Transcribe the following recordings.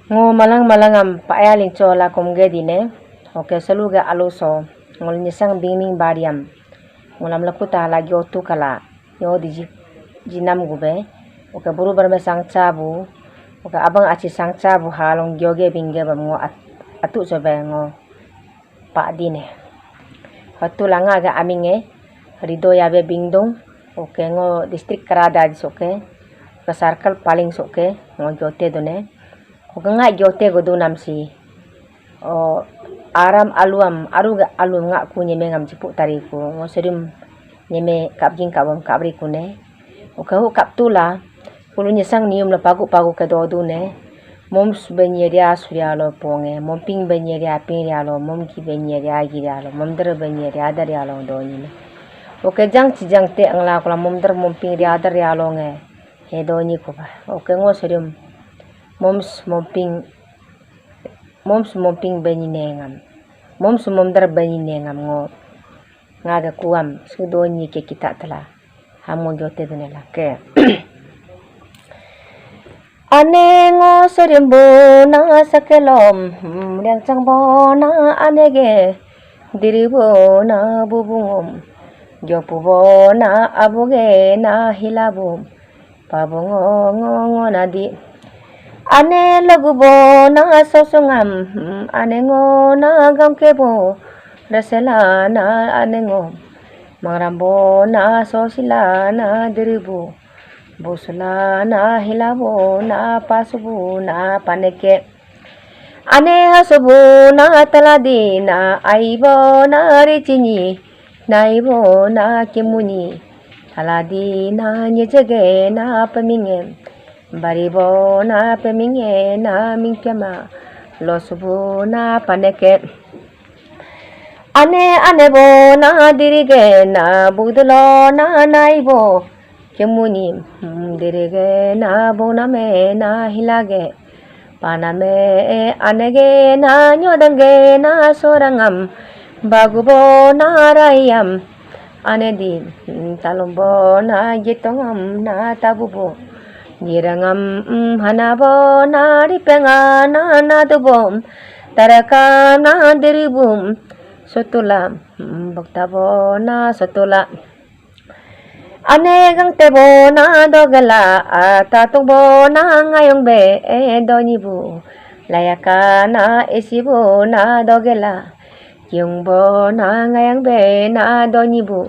Ngo malang malangam paayaling chola kumge dine. Oke seluga aluso. Ngol nyesang bingming bariam. Ngolam lakuta lagi otu kala. Yo di jinam gube. Oke buru bermesang cabu. Oke abang aci sang cabu halong gyoge bingge bam ngo atu sobe ngo pak dine. Hatu langa aga aminge. Rido yabe bingdong. Oke ngo distrik Kerada di soke. Ke sarkal paling soke ngo jote done. Oke nga jote godu namsi. O aram aluam aruga alum nga ku nyeme ngam cipuk tariku ngo serim nyeme kapjing kabam kabri kune. Oke hu kaptula pulu nyesang nium la pagu ke dodu ne. Moms benyeria suryalo ponge, momping benyeria pingyalo, momki benyeria giralo, momder benyeria daryalo donyine. Oke jang cijang te angla kula momder momping ria daryalo nge. He donyi ko ba. Oke ngo serim moms momping benyine ngam. Moms momder benyine ngam ngo. Ngaga kuam sudonyi ke kita telah. Hamo jote dunela ke. Ane ngo serimbo na sakelom yang cangbo na anege diribo na bubungom jopubo na abuge na hilabum pabungo ngo nadi ane lagubo na sosongam ane ngo na gamkebo resela na ane ngo marambo na sosila na diribo busula na hilabo na pasubu na paneke ane hasubu na taladi na aibo na ricini na ibo na kimuni taladi na nyejege na peminge baribo na peminge na mingkema losubu na paneke ane bo na dirige na budulo na naibo Kemuni dirige na boname na hilage paname anege na nyodange na sorangam bagubo na rayam anedi talombo na gitongam na tabubo nirangam hanabo na ripenga na nadubo taraka na diribum sotula baktabo na sotula ane gang tebo na dogala tatungbo na ngayong be donibu layaka na isibo na dogela yungbo na ngayang be na donibu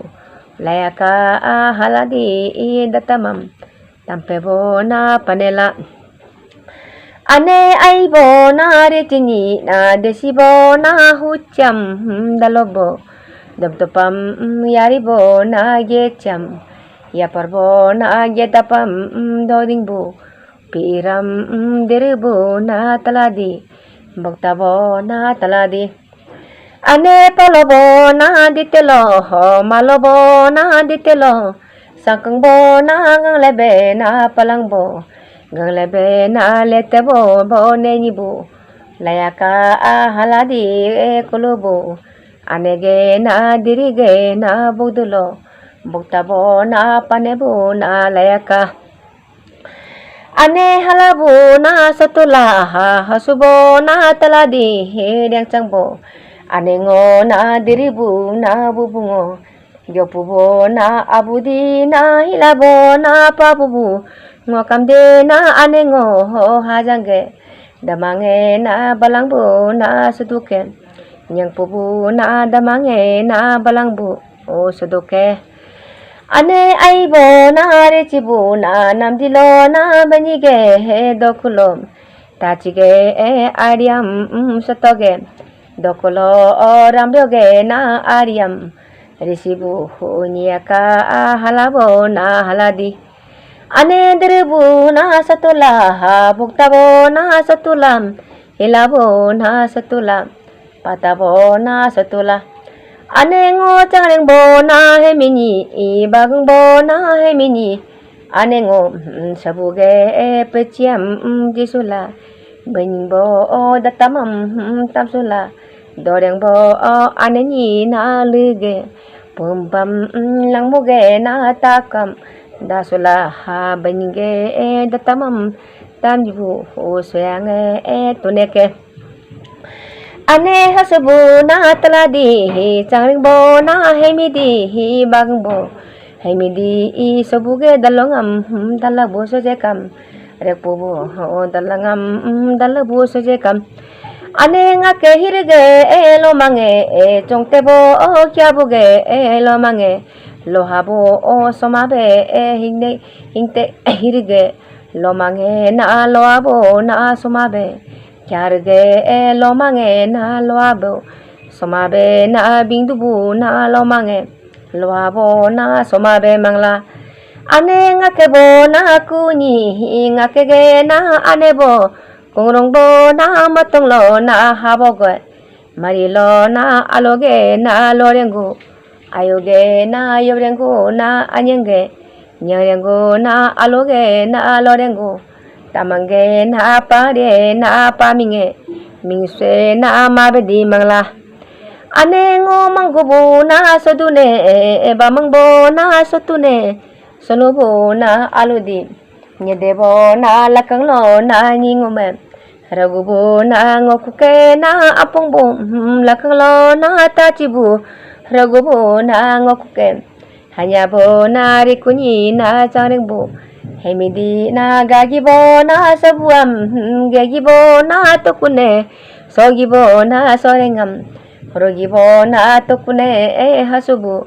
layaka haladi datamam tampebo na panela ane aibo na retini na desibo na hucham dalobo dabdopam yaribo na gecham ya parbo na gedapam dodingbu piram diribu na taladi boktabo na taladi ane palobo na ditelo malobo na ditelo sakangbo na ganglebe na palangbo ganglebe na letebo bo nenyibu layaka haladi kulubu anege na dirige na budulo buktabo na panebu na layaka ane halabu na satula hasubo na taladi yang cangbo ane ngo na diribu na bubungo jopubo na abudi na hilabo na pabubu ngo kamde na ane ngo hajangge damange na balangbu na seduke nyang pubu na damange na balangbu seduke ane aibo na recibu na namdilo na banyige dokulo tachige ariam satoge dokulo rambyoge na ariam recibu nyaka halabo na haladi ane deribu na satula buktabo na satulam hilabo na satula patabo na satula ane ngo changreng bo na hemini bageng bo na hemini ane ngo sabuge peciam disula bening bo datamam tamsula doreng bo ane ni na lege pumpam langmuge na takam dasula beninge datamam tamjibu soyange tuneke ane hasabu na taladi changringbo na hemidi bagbo hemidi sobuge dalongam dalabu sojekam rekpubu dalangam dalabu sojekam ane ngake hirge lomange chongtebo kyabuge lomange lohabo somabe hingte hirge lomange na loabo na somabe kyarge lomange na loabo somabe na bingdubu na lomange loabo na somabe mangla ane ngakebo na kuni ngakege na anebo kungrongbo na matonglo na habogo marilo na aloge na lorengu ayoge na yorengu na anyenge nyarengu na aloge na lorengu tamange na pare na paminge mingse na mabedi mangla anengo manggubu na sodune bamangbo na sotune sonubu na aludi nyedebo na lakanglo na nyingume ragubu na ngokuke na apongbo lakanglo na tachibu ragubu na ngokuke hanyabo na rikunyi na charengbu hemidi na gagibo na sabuam gagibo na tokune sogibo na sorengam rogibo na tokune hasubu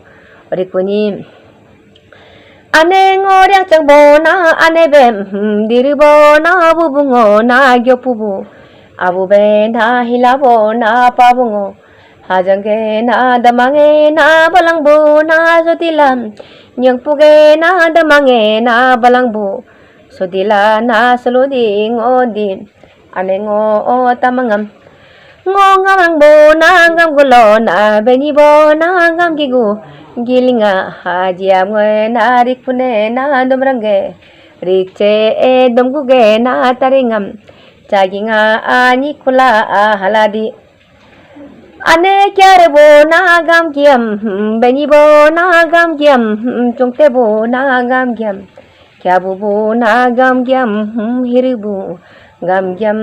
rikuni ane ngoryak changbo na anebem diribo na bubungo na gyopubu abube na hilabo na pabungo hajange na damange na balangbu na sotilam nyangpuge na damange na balangbu sodila na saludi ngodi ane ngo tamangam ngo ngamangbo na ngamgulo na benibo na ngamgigu gilinga hajiam ngwe na rikpune na domrange rikce domguge na taringam caginga nikula haladi ane kyarebo na gamgiam benibo na gamgiam chongtebo na gamgiam kyabubo na gamgiam hiribu gamgiam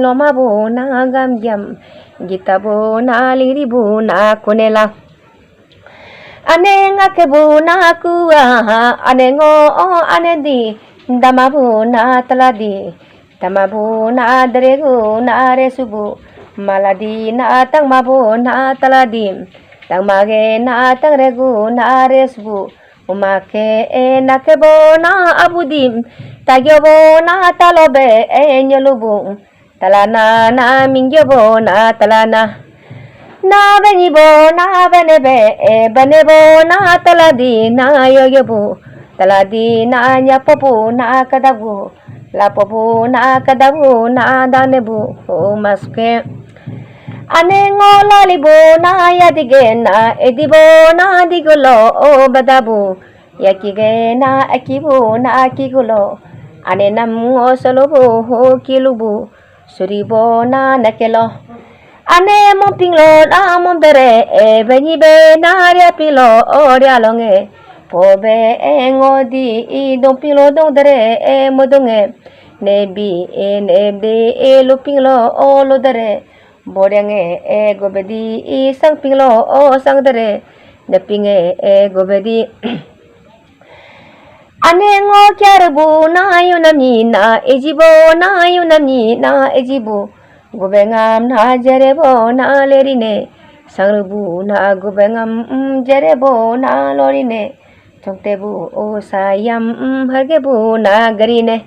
lomabo na gamgiam gitabo na liribu na kunela ane ngakebu na kuwa ane ngo ane di damabu na taladi tamabu na deregu na resubu maladi na tangmabu na taladi tangmage na tangregu na resubu umake nakebo na abudim tagyobo na talobe nyolubu talana na mingyobo na talana na benibo na benebe benebo na taladi na yoyobu taladi na nyapobu na kadabu lapobu na kadabu na danebu maske ane ngolalibu na yadige na edibo na digulo badabu yakige na akibu na akigulo ane nam ngosolobu kilubu suribo na nakelo ane mompinglo na mombere benibe na riapilo rialonge pobe ngodi dompinglo dongdere modonge nebi nebde lupinglo lodere borenge gobedi sangpinglo sangdere nepinge gobedi ane ngo kyarbu na yunamni na ejibo na yunamni na ejibo gubengam na jerebo na lerine sangrubu na gubengam jerebo na lorine chongtebu sayam hargebu na garine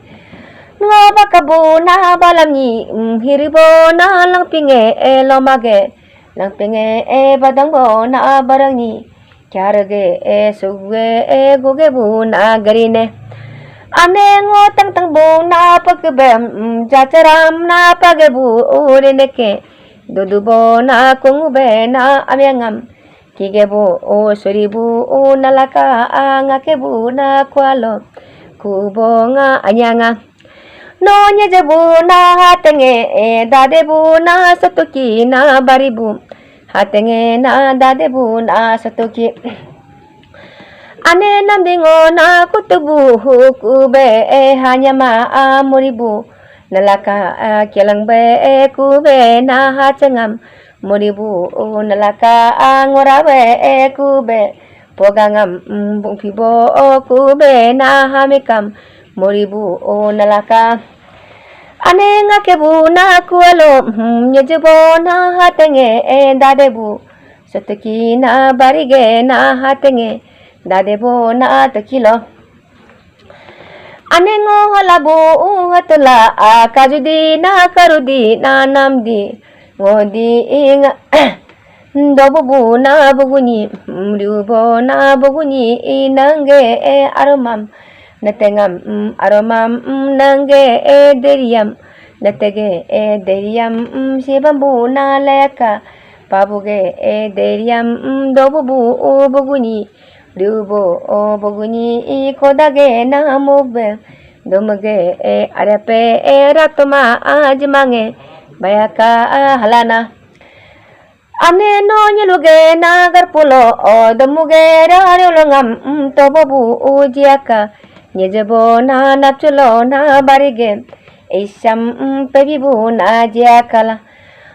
ngobakabu na balamni hiribo na langpinge lomage langpinge badangbo na barangni kyarge suge gogebu na garine ane ngo tangtangbo na pagbem jacharam na pagebu ureneke dudubo na kungube na amyangam kigebu suribu nalaka ngakebu na kwalo kubo nga anyanga no nyejebu na hatenge dadebu na satoki na baribu hatenge na dadebu na satoki ane nandingo na kutubu hukube hanyama amuribu nalaka kelang be kube na hachangam moribu nalaka ngorabe kube pogangam bungpibo kube na hamikam moribu nalaka ane ngakebu na kualo nyejubo na hatenge dadebu sataki na barige na hatenge dadebo na takilo ane ngo halabu hatula akajudi na karudi na namdi ngodi inga dobubu na buguni mriubo na buguni inange aromam natengam aromam nange deriyam natege deriyam sibambu na leka pabuge deriyam dobubu buguni riubo buguni kodage na mube domage arepe ratoma ajmange bayaka halana ane no nyeluge na garpulo domuge rarulangam tobobu ujiaka nyejebo na napchulo na barige isham pebibu na jiakala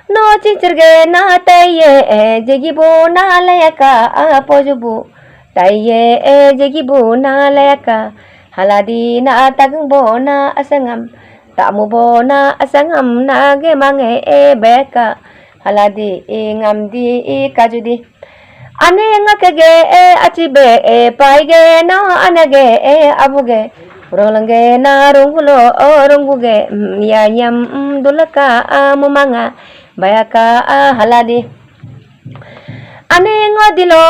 no chichirge na taye jegibu na layaka pojubu taye jegibu na layaka haladi na tagbo na asangam tamubo na asangam na gemange beka haladi ngamdi kajudi ane ngakege achibe paige na anage abuge rolange na rungulo runguge yanyam dulaka mumanga bayaka haladi ane ngodilo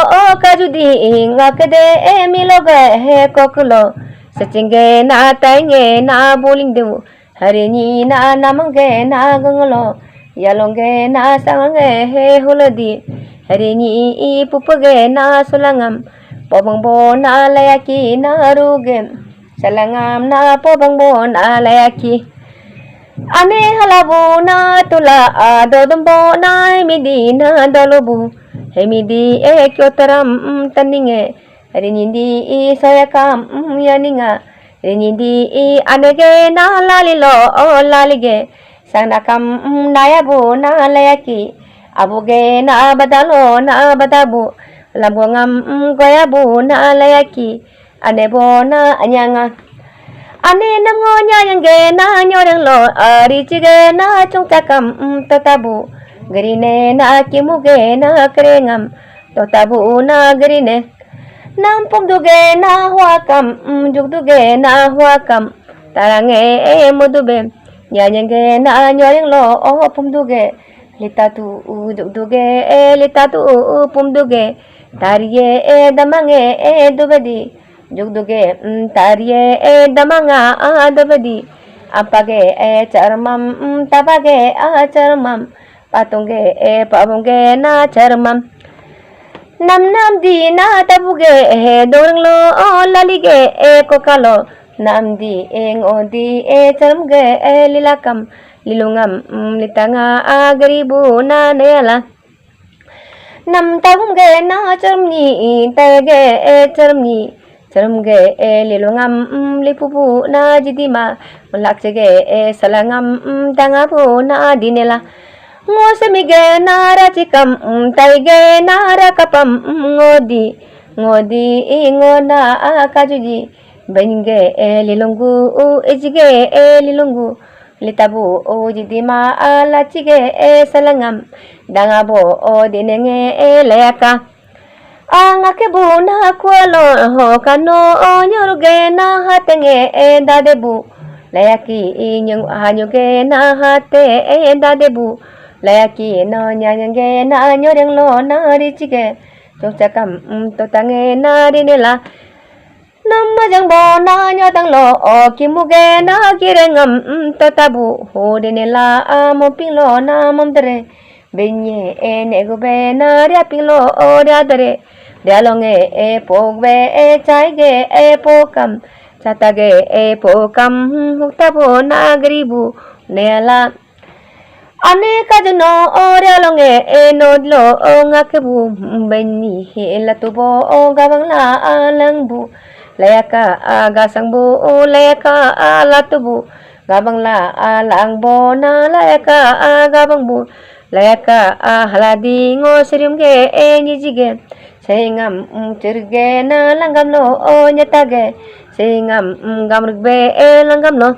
kajudi ngakede miloge kokulo sachinge na tainge na bolingdu harini na namange na ganglo yalonge na sangange huladi harini pupage na sulangam pobangbo na layaki na ruge salangam na pobangbo na layaki ane halabu na tula dodumbo na midi na dolubu hemidi kyotaram taninge harinindi sayakam yaninga harinindi anege na lalilo lalige sanakam nayabu na layaki abuge na badalo na badabu lambongam goyabu na layaki anebo na anyanga ane namgo nyange na nyorenglo richige na chungtakam tatabu grine na kimuge na krengam totabu na grine nampumduge na huakam jugduge na huakam tarange mudube nyange na nyorenglo pumduge litatu jugduge litatu pumduge tariye damange dubedi jugduge tariye damanga dubedi apage charmam tabage charmam patunge pabunge na charmam nam nam di na tabuge dornglo lalige kokalo nam di ngodi charmge lilakam lilungam litanga agribu na nela nam tabunge na charmni tage charmni charmge lilungam lipupu na jidima laksege salangam tangapu na dinela ngosemige na rachikam taige na rakapam ngodi ngona kajuji benge lilungu ejige lilungu litabu jidima lachige salangam dangabo dinenge layaka angakebu na kualo kano nyoruge na hatenge dadebu layaki hanyuge na hate dadebu layaki no nyange na nyorenglo na richige chokchakam totange na rinela namajangbo na nyotanglo kimuge na kirengam totabu hodinela mopinglo na momdre benye negube na riapinglo riadre dialonge pogbe chaige pokam chatage pokam huktabu na gribu nela ane kajno orelonge nodlo ngakebu benni latubo gabangla langbu layaka gasang bu layaka latu bu gabang la lang bo na layaka gabang bu layaka haladi ngo serium ge nyijige sehingam cirge na langgam no nyetage sehingam gamruk be langgam no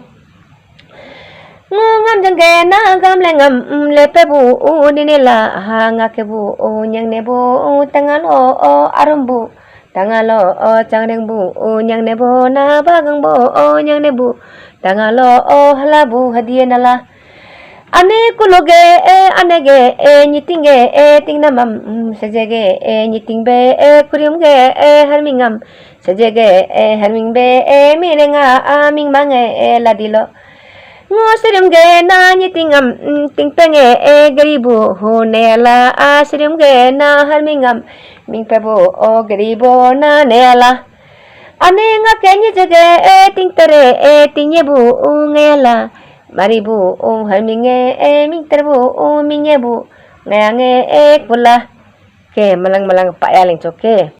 ngam jangge na gam lengam lepe bu ninila ngake bu nyang ne bu tangalo arumbu tangalo changreng bu nyang ne bu na bagang bu nyang ne bu tangalo halabu hadiye nala ane kuloge anege nyitinge tingnamam sejege nyiting be kurium ge harmingam sejege harming be mirenga aming mange ladilo ngosirim ge na nyitingam tingpenge geribu honela asirim ge na harmingam mingpebo geribo na nela ane nga kenye jege tingtere tingyebu ngela maribu harminge mingterbu minyebu ngayange pula ke malang-malang pak yaling coke